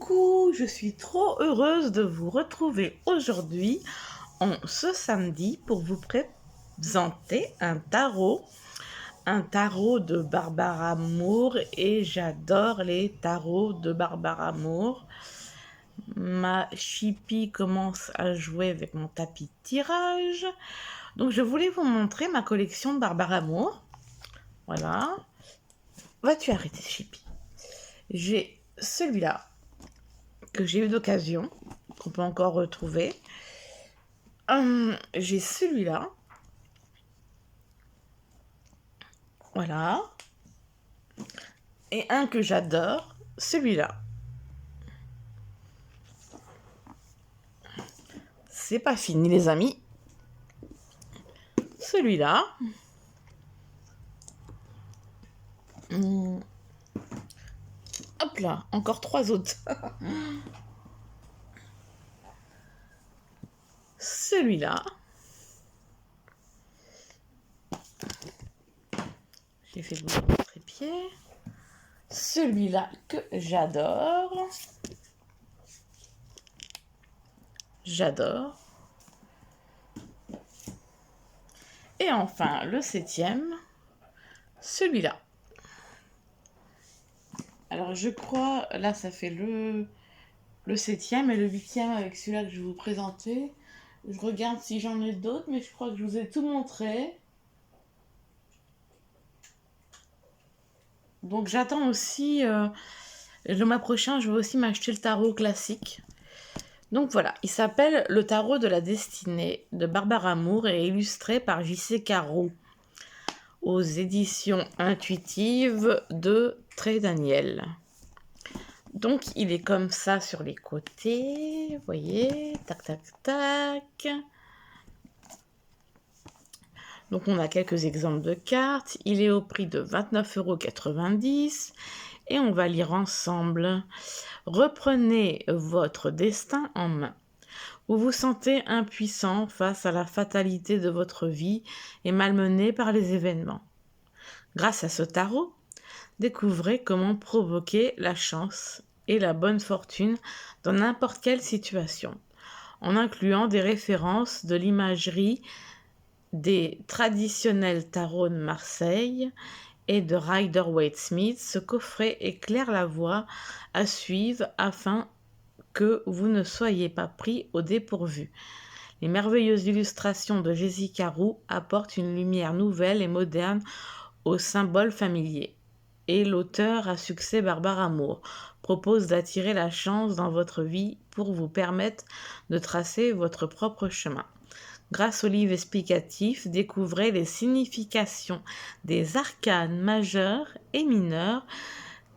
Coucou, je suis trop heureuse de vous retrouver aujourd'hui, en ce samedi, pour vous présenter un tarot de Barbara Moore, et j'adore les tarots de Barbara Moore. Ma chipie commence à jouer avec mon tapis de tirage, donc je voulais vous montrer ma collection de Barbara Moore. Voilà. Vas-tu arrêter, chipie? J'ai celui-là que j'ai eu d'occasion, qu'on peut encore retrouver. J'ai celui-là. Voilà. Et un que j'adore, celui-là. C'est pas fini, les amis. Celui-là. Hop là, encore 3 autres. Celui-là. J'ai fait bouger le trépied. Celui-là que j'adore. J'adore. Et enfin, le 7e. Celui-là. Alors, je crois, là, ça fait le 7e et le 8e avec celui-là que je vais vous présenter. Je regarde si j'en ai d'autres, mais je crois que je vous ai tout montré. Donc j'attends aussi, le mois prochain, je vais aussi m'acheter le tarot classique. Donc voilà, il s'appelle Le tarot de la destinée de Barbara Moore et illustré par J.C. Caroux aux éditions intuitives de Tré Daniel. Donc il est comme ça sur les côtés, vous voyez, tac tac tac. Donc on a quelques exemples de cartes. Il est au prix de 29,90 € et on va lire ensemble. Reprenez votre destin en main. Vous vous sentez impuissant face à la fatalité de votre vie et malmené par les événements. Grâce à ce tarot, découvrez comment provoquer la chance et la bonne fortune dans n'importe quelle situation, en incluant des références de l'imagerie des traditionnels tarots de Marseille et de Rider-Waite-Smith. Ce coffret éclaire la voie à suivre afin que vous ne soyez pas pris au dépourvu. Les merveilleuses illustrations de Jessica Roux apportent une lumière nouvelle et moderne aux symboles familiers. Et l'auteur à succès Barbara Moore propose d'attirer la chance dans votre vie pour vous permettre de tracer votre propre chemin. Grâce au livre explicatif, découvrez les significations des arcanes majeures et mineures,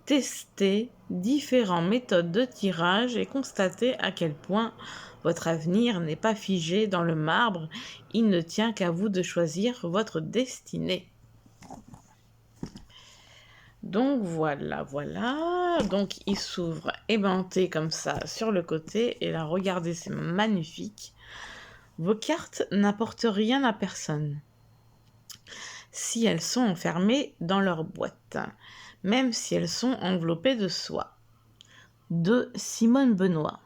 testez différentes méthodes de tirage et constatez à quel point votre avenir n'est pas figé dans le marbre. Il ne tient qu'à vous de choisir votre destinée. Donc voilà. Donc il s'ouvre aimanté comme ça sur le côté. Et là, regardez, c'est magnifique. Vos cartes n'apportent rien à personne si elles sont enfermées dans leur boîte, même si elles sont enveloppées de soie. De Simone Benoît.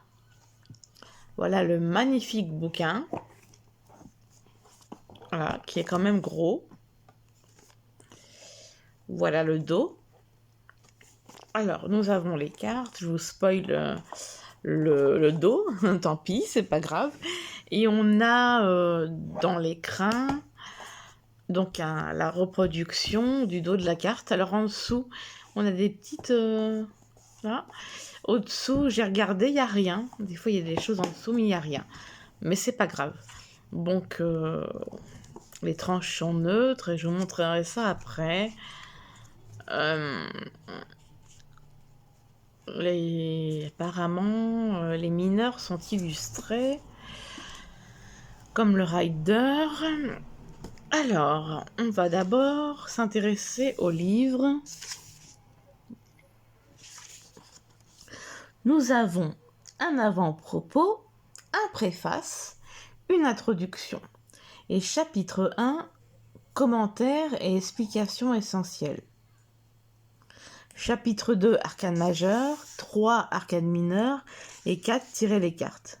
Voilà le magnifique bouquin. Voilà, qui est quand même gros. Voilà le dos. Alors, nous avons les cartes. Je vous spoil le dos. Tant pis, c'est pas grave. Et on a dans l'écrin donc la reproduction du dos de la carte. Alors en dessous, on a des petites... là. Au-dessous, j'ai regardé, il n'y a rien. Des fois, il y a des choses en dessous, mais il n'y a rien. Mais c'est pas grave. Donc, les tranches sont neutres et je vous montrerai ça après. Apparemment, les mineurs sont illustrés comme le rider. Alors, on va d'abord s'intéresser au livre. Nous avons un avant-propos, un préface, une introduction et chapitre 1, commentaires et explications essentielles. Chapitre 2, arcane majeur, 3, arcane mineur, et 4, tirer les cartes.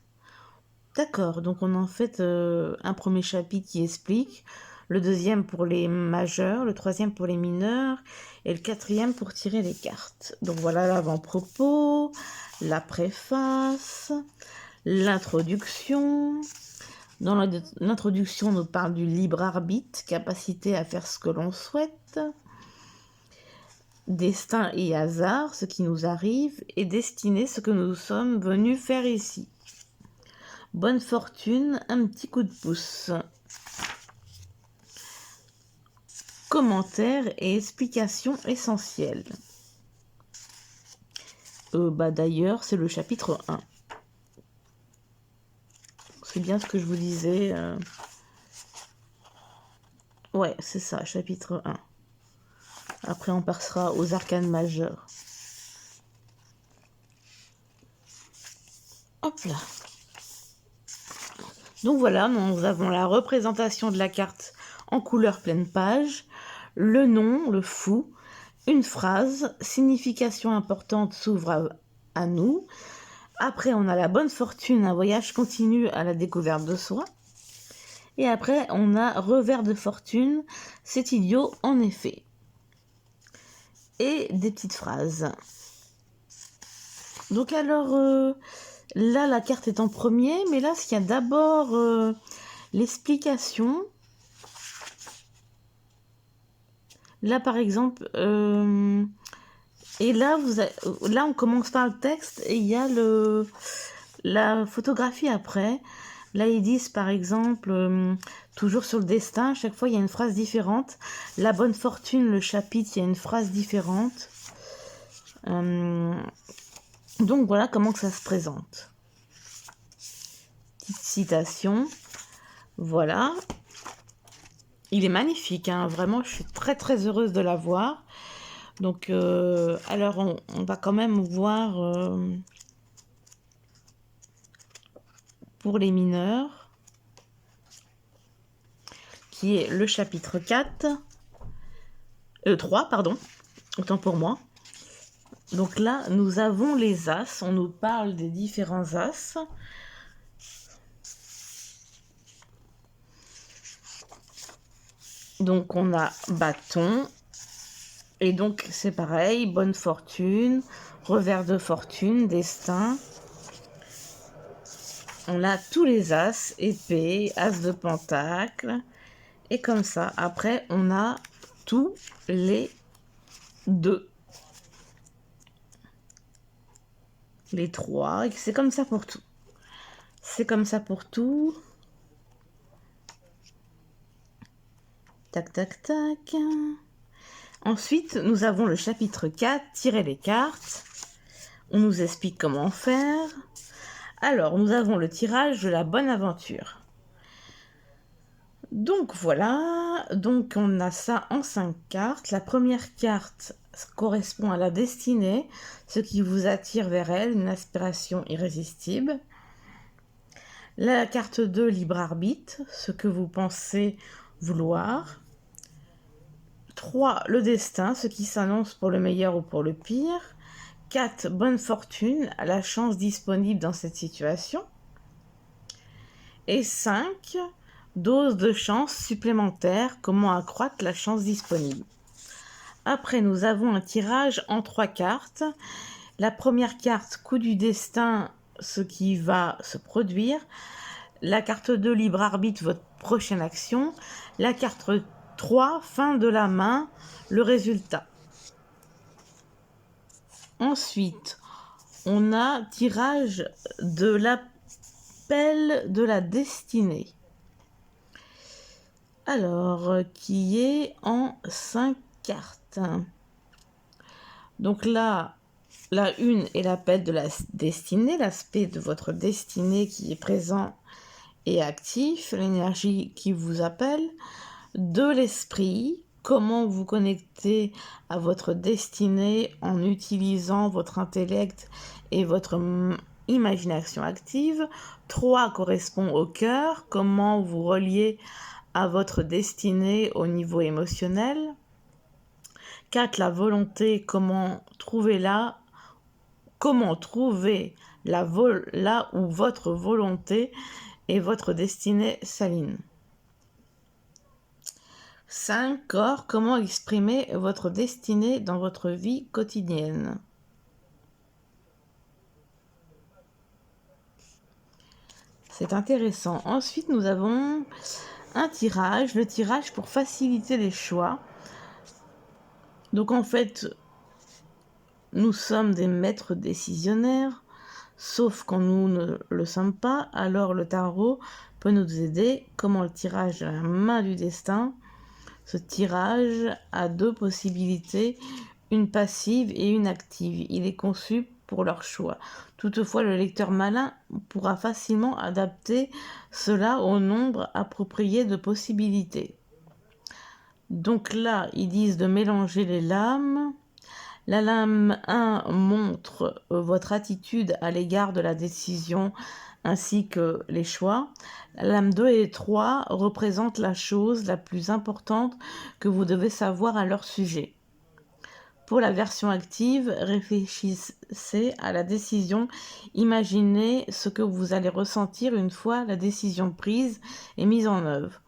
D'accord, donc on a en fait un premier chapitre qui explique, le deuxième pour les majeurs, le troisième pour les mineurs, et le quatrième pour tirer les cartes. Donc voilà l'avant-propos, la préface, l'introduction. Dans l'introduction, on nous parle du libre arbitre, capacité à faire ce que l'on souhaite. Destin et hasard, ce qui nous arrive, et destinée, ce que nous sommes venus faire ici. Bonne fortune, un petit coup de pouce. Commentaires et explications essentielles. D'ailleurs, c'est le chapitre 1. C'est bien ce que je vous disais. Ouais, c'est ça, chapitre 1. Après, on passera aux arcanes majeures. Hop là. Donc voilà, nous avons la représentation de la carte en couleur pleine page, le nom, le fou, une phrase, signification importante s'ouvre à nous. Après, on a la bonne fortune, un voyage continu à la découverte de soi. Et après, on a revers de fortune, c'est idiot en effet. Et des petites phrases. Donc alors, là, la carte est en premier, mais là, il y a d'abord l'explication. Là, par exemple, et là, là, on commence par le texte et il y a la photographie après. Là, ils disent, par exemple, toujours sur le destin, à chaque fois, il y a une phrase différente. La bonne fortune, le chapitre, il y a une phrase différente. Donc, voilà comment que ça se présente. Petite citation. Voilà. Il est magnifique, hein. Vraiment, je suis très, très heureuse de l'avoir. Donc, alors, on va quand même voir pour les mineurs, qui est le chapitre 4, 3, pardon, autant pour moi. Donc là, nous avons les as, on nous parle des différents as. Donc on a bâton, et donc c'est pareil, bonne fortune, revers de fortune, destin. On a tous les as, épée, as de pentacle, et comme ça. Après, on a tous les 2. Les 3, et c'est comme ça pour tout. C'est comme ça pour tout. Tac, tac, tac. Ensuite, nous avons le chapitre 4, tirer les cartes. On nous explique comment faire. Alors, nous avons le tirage de la bonne aventure. Donc voilà, donc on a ça en 5 cartes. La première carte correspond à la destinée, ce qui vous attire vers elle, une aspiration irrésistible. La carte 2, libre arbitre, ce que vous pensez vouloir. 3, le destin, ce qui s'annonce pour le meilleur ou pour le pire. 4, bonne fortune, la chance disponible dans cette situation. Et 5, dose de chance supplémentaire, comment accroître la chance disponible. Après, nous avons un tirage en 3 cartes. La première carte, coup du destin, ce qui va se produire. La carte 2, libre arbitre, votre prochaine action. La carte 3, fin de la main, le résultat. Ensuite, on a tirage de l'appel de la destinée. Alors, qui est en 5 cartes. Donc là, la 1 est l'appel de la destinée, l'aspect de votre destinée qui est présent et actif, l'énergie qui vous appelle. De l'esprit, comment vous connecter à votre destinée en utilisant votre intellect et votre imagination active. 3 correspond au cœur, comment vous relier à votre destinée au niveau émotionnel. 4, la volonté, comment trouver là où votre volonté et votre destinée s'alignent. 5, corps, comment exprimer votre destinée dans votre vie quotidienne. C'est intéressant. Ensuite, nous avons un tirage, le tirage pour faciliter les choix. Donc en fait, nous sommes des maîtres décisionnaires, sauf quand nous ne le sommes pas, alors le tarot peut nous aider. Comment le tirage de la main du destin? Ce tirage a 2 possibilités, une passive et une active. Il est conçu pour leur choix. Toutefois, le lecteur malin pourra facilement adapter cela au nombre approprié de possibilités. Donc là, ils disent de mélanger les lames. La lame 1 montre votre attitude à l'égard de la décision ainsi que les choix. La lame 2 et 3 représentent la chose la plus importante que vous devez savoir à leur sujet. Pour la version active, réfléchissez à la décision, imaginez ce que vous allez ressentir une fois la décision prise et mise en œuvre.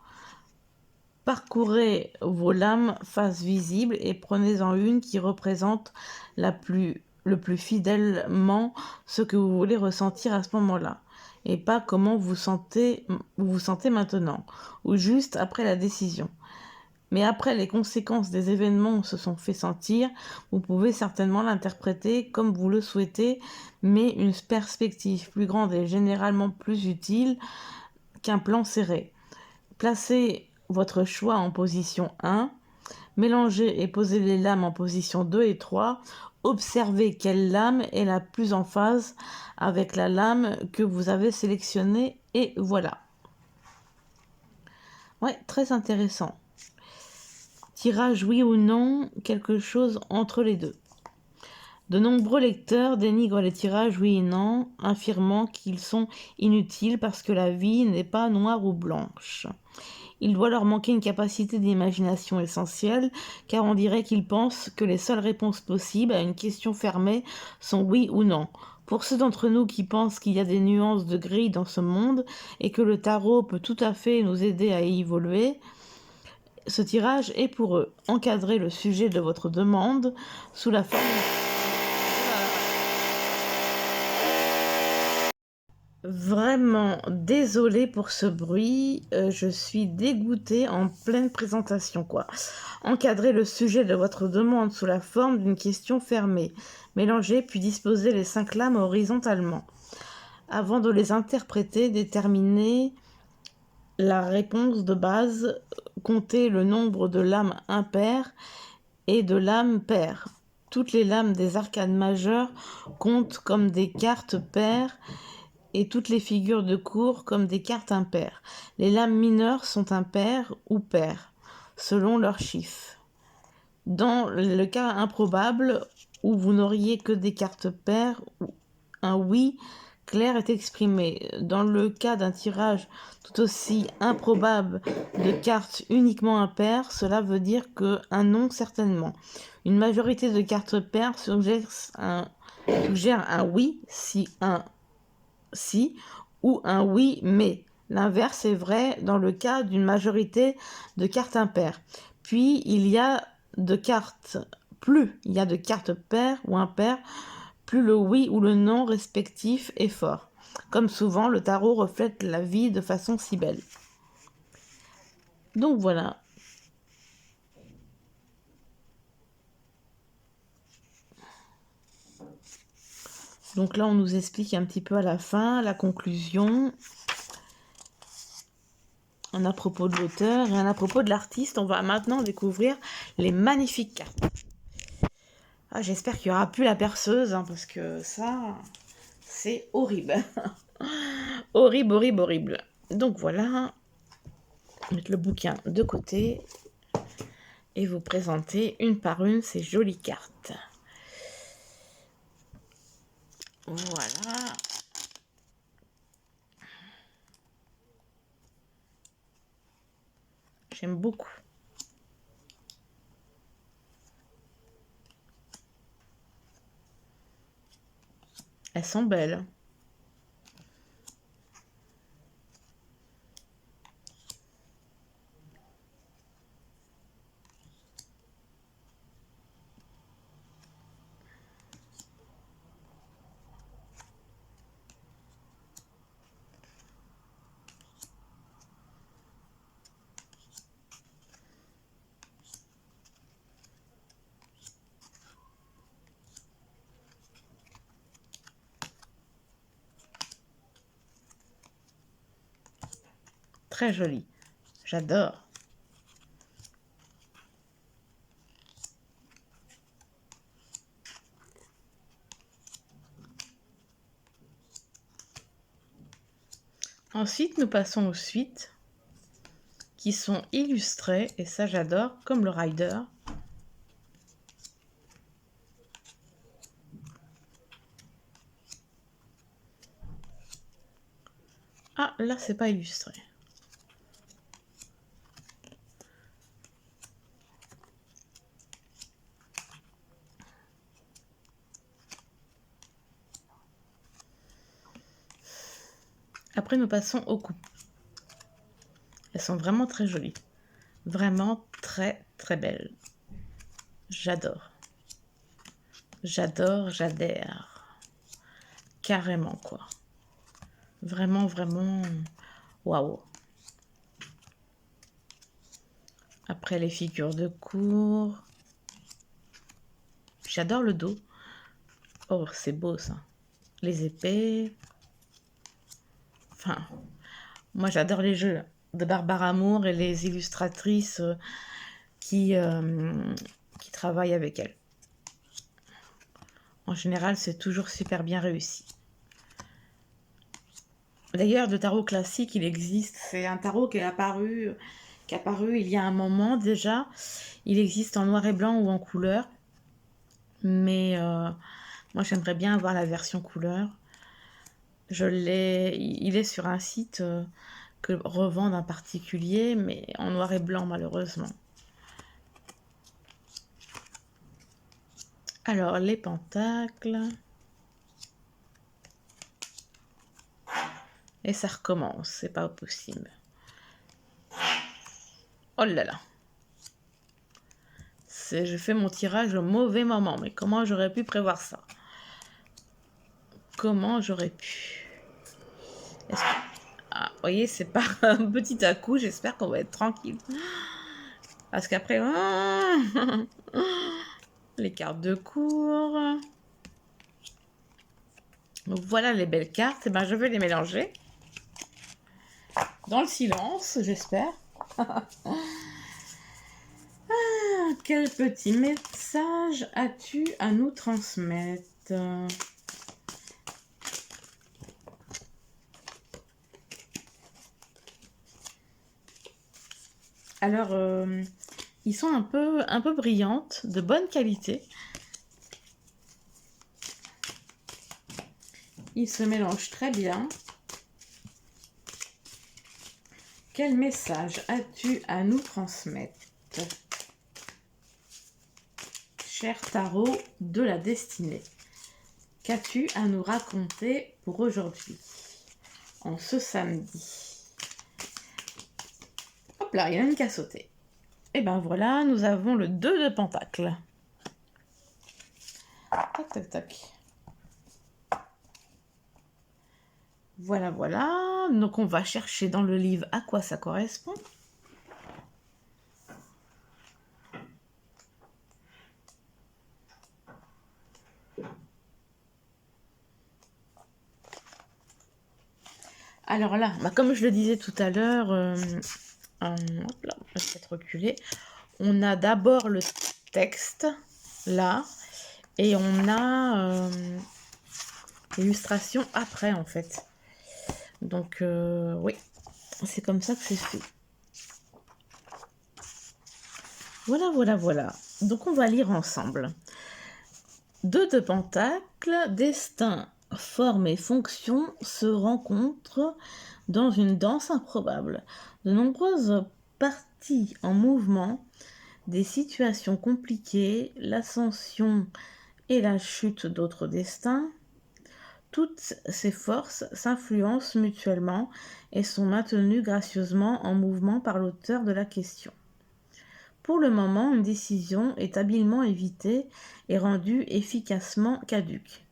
Parcourez vos lames face visible et prenez-en une qui représente le plus fidèlement ce que vous voulez ressentir à ce moment-là, et pas comment vous sentez maintenant, ou juste après la décision. Mais après les conséquences des événements se sont fait sentir, vous pouvez certainement l'interpréter comme vous le souhaitez, mais une perspective plus grande est généralement plus utile qu'un plan serré. Placez votre choix en position 1, mélangez et posez les lames en position 2 et 3, observez quelle lame est la plus en phase avec la lame que vous avez sélectionnée et voilà. Ouais, très intéressant. Tirage oui ou non, quelque chose entre les deux. De nombreux lecteurs dénigrent les tirages oui et non, affirmant qu'ils sont inutiles parce que la vie n'est pas noire ou blanche. Il doit leur manquer une capacité d'imagination essentielle, car on dirait qu'ils pensent que les seules réponses possibles à une question fermée sont oui ou non. Pour ceux d'entre nous qui pensent qu'il y a des nuances de gris dans ce monde et que le tarot peut tout à fait nous aider à y évoluer, ce tirage est pour eux. Encadrez le sujet de votre demande sous la forme... Vraiment désolée pour ce bruit, je suis dégoûtée en pleine présentation, quoi. Encadrez le sujet de votre demande sous la forme d'une question fermée. Mélangez puis disposez les 5 lames horizontalement. Avant de les interpréter, déterminez la réponse de base, comptez le nombre de lames impaires et de lames paires. Toutes les lames des arcanes majeures comptent comme des cartes paires et toutes les figures de cour comme des cartes impaires. Les lames mineures sont impaires ou paires, selon leur chiffre. Dans le cas improbable, où vous n'auriez que des cartes paires, un oui clair est exprimé. Dans le cas d'un tirage tout aussi improbable de cartes uniquement impaires, cela veut dire un non certainement. Une majorité de cartes paires suggère un oui si ou un oui mais. L'inverse est vrai dans le cas d'une majorité de cartes impaires. Puis plus il y a de cartes paires ou impaires, plus le oui ou le non respectif est fort. Comme souvent, le tarot reflète la vie de façon si belle. Donc voilà. Donc là, on nous explique un petit peu à la fin, la conclusion. Un à propos de l'auteur et un à propos de l'artiste. On va maintenant découvrir les magnifiques cartes. Ah, j'espère qu'il n'y aura plus la perceuse, hein, parce que ça, c'est horrible. Horrible, horrible, horrible. Donc voilà, mettre le bouquin de côté et vous présenter une par une ces jolies cartes. Voilà. J'aime beaucoup. Elles sont belles. Très joli. J'adore. Ensuite, nous passons aux suites qui sont illustrées, et ça j'adore, comme le Rider. Ah, là c'est pas illustré. Après, nous passons aux coupes. Elles sont vraiment très jolies. Vraiment très très belles. J'adore. J'adore, j'adhère. Carrément, quoi. Vraiment, vraiment... Waouh. Après, les figures de cours. J'adore le dos. Oh, c'est beau, ça. Les épées. Enfin, moi, j'adore les jeux de Barbara Amour et les illustratrices qui travaillent avec elle. En général, c'est toujours super bien réussi. D'ailleurs, de tarot classique, il existe. C'est un tarot qui est apparu il y a un moment déjà. Il existe en noir et blanc ou en couleur. Mais moi, j'aimerais bien avoir la version couleur. Il est sur un site que revendent un particulier, mais en noir et blanc, malheureusement. Alors, les pentacles. Et ça recommence, c'est pas possible. Oh là là. Je fais mon tirage au mauvais moment, mais comment j'aurais pu prévoir ça? Comment j'aurais pu? Ah, vous voyez, c'est pas un petit à coup, j'espère qu'on va être tranquille. Parce qu'après, les cartes de cours. Donc voilà les belles cartes. Et ben, je vais les mélanger. Dans le silence, j'espère. Quel petit message as-tu à nous transmettre? Alors, ils sont un peu brillantes, de bonne qualité. Ils se mélangent très bien. Quel message as-tu à nous transmettre? Cher tarot de la destinée, qu'as-tu à nous raconter pour aujourd'hui, en ce samedi? Hop là, il y en a une qui a sauté. Et ben voilà, nous avons le 2 de pentacle. Tac, tac, tac. Voilà, voilà. Donc on va chercher dans le livre à quoi ça correspond. Alors là, bah comme je le disais tout à l'heure, hop là, je vais peut-être reculer. On a d'abord le texte, là, et on a l'illustration après, en fait. Donc, oui, c'est comme ça que c'est fait. Voilà, voilà, voilà. Donc, on va lire ensemble. 2 de pentacle, destin, forme et fonction se rencontrent dans une danse improbable. De nombreuses parties en mouvement, des situations compliquées, l'ascension et la chute d'autres destins. Toutes ces forces s'influencent mutuellement et sont maintenues gracieusement en mouvement par l'auteur de la question. Pour le moment, une décision est habilement évitée et rendue efficacement caduque.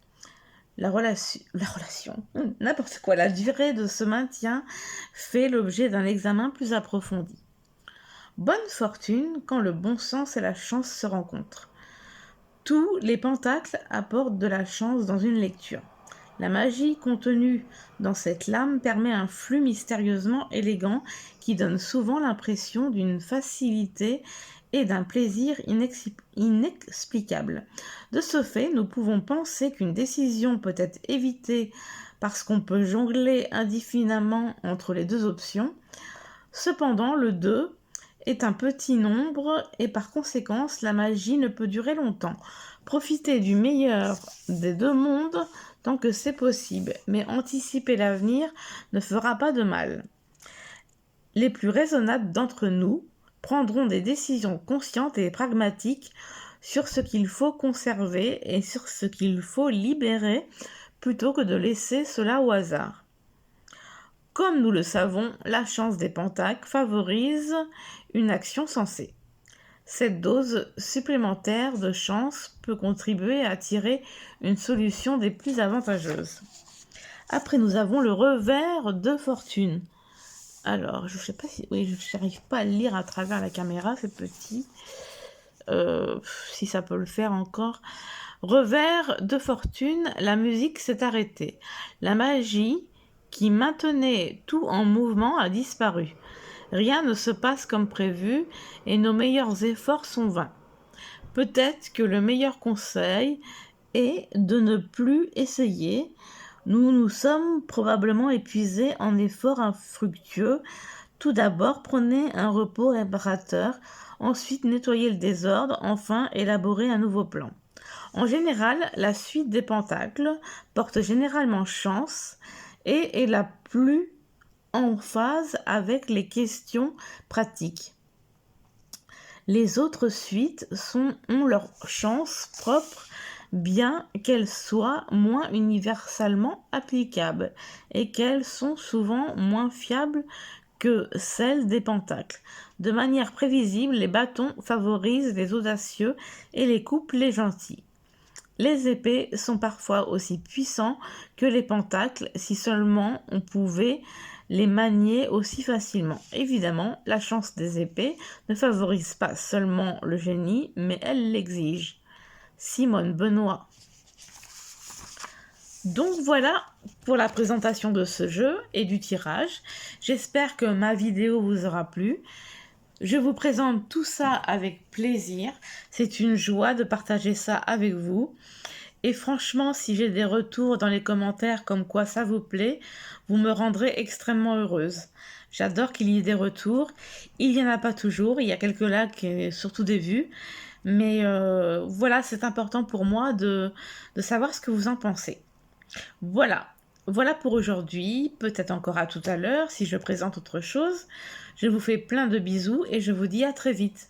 La relation, n'importe quoi, la durée de ce maintien fait l'objet d'un examen plus approfondi. Bonne fortune quand le bon sens et la chance se rencontrent. Tous les pentacles apportent de la chance dans une lecture. La magie contenue dans cette lame permet un flux mystérieusement élégant qui donne souvent l'impression d'une facilité et d'un plaisir inexplicable. De ce fait, nous pouvons penser qu'une décision peut être évitée parce qu'on peut jongler indéfiniment entre les deux options. Cependant, le 2 est un petit nombre et par conséquent, la magie ne peut durer longtemps. Profitez du meilleur des deux mondes tant que c'est possible, mais anticiper l'avenir ne fera pas de mal. Les plus raisonnables d'entre nous prendront des décisions conscientes et pragmatiques sur ce qu'il faut conserver et sur ce qu'il faut libérer plutôt que de laisser cela au hasard. Comme nous le savons, la chance des pentacles favorise une action sensée. Cette dose supplémentaire de chance peut contribuer à tirer une solution des plus avantageuses. Après, nous avons le revers de fortune. Alors, je ne sais pas si... Oui, je n'arrive pas à le lire à travers la caméra, c'est petit. Si ça peut le faire encore. Revers de fortune, la musique s'est arrêtée. La magie qui maintenait tout en mouvement a disparu. Rien ne se passe comme prévu et nos meilleurs efforts sont vains. Peut-être que le meilleur conseil est de ne plus essayer. Nous nous sommes probablement épuisés en efforts infructueux. Tout d'abord, prenez un repos réparateur, ensuite nettoyez le désordre, enfin élaborez un nouveau plan. En général, la suite des pentacles porte généralement chance et est la plus en phase avec les questions pratiques. Les autres suites ont leur chance propre, bien qu'elles soient moins universellement applicables et qu'elles sont souvent moins fiables que celles des pentacles. De manière prévisible, les bâtons favorisent les audacieux et les coupes les gentils. Les épées sont parfois aussi puissants que les pentacles si seulement on pouvait les manier aussi facilement. Évidemment, la chance des épées ne favorise pas seulement le génie, mais elle l'exige. Simone Benoît. Donc voilà pour la présentation de ce jeu et du tirage. J'espère que ma vidéo vous aura plu. Je vous présente tout ça avec plaisir. C'est une joie de partager ça avec vous. Et franchement, si j'ai des retours dans les commentaires comme quoi ça vous plaît, vous me rendrez extrêmement heureuse. J'adore qu'il y ait des retours. Il n'y en a pas toujours. Il y a quelques likes et surtout des vues. Mais voilà, c'est important pour moi de savoir ce que vous en pensez. Voilà pour aujourd'hui. Peut-être encore à tout à l'heure si je présente autre chose. Je vous fais plein de bisous et je vous dis à très vite.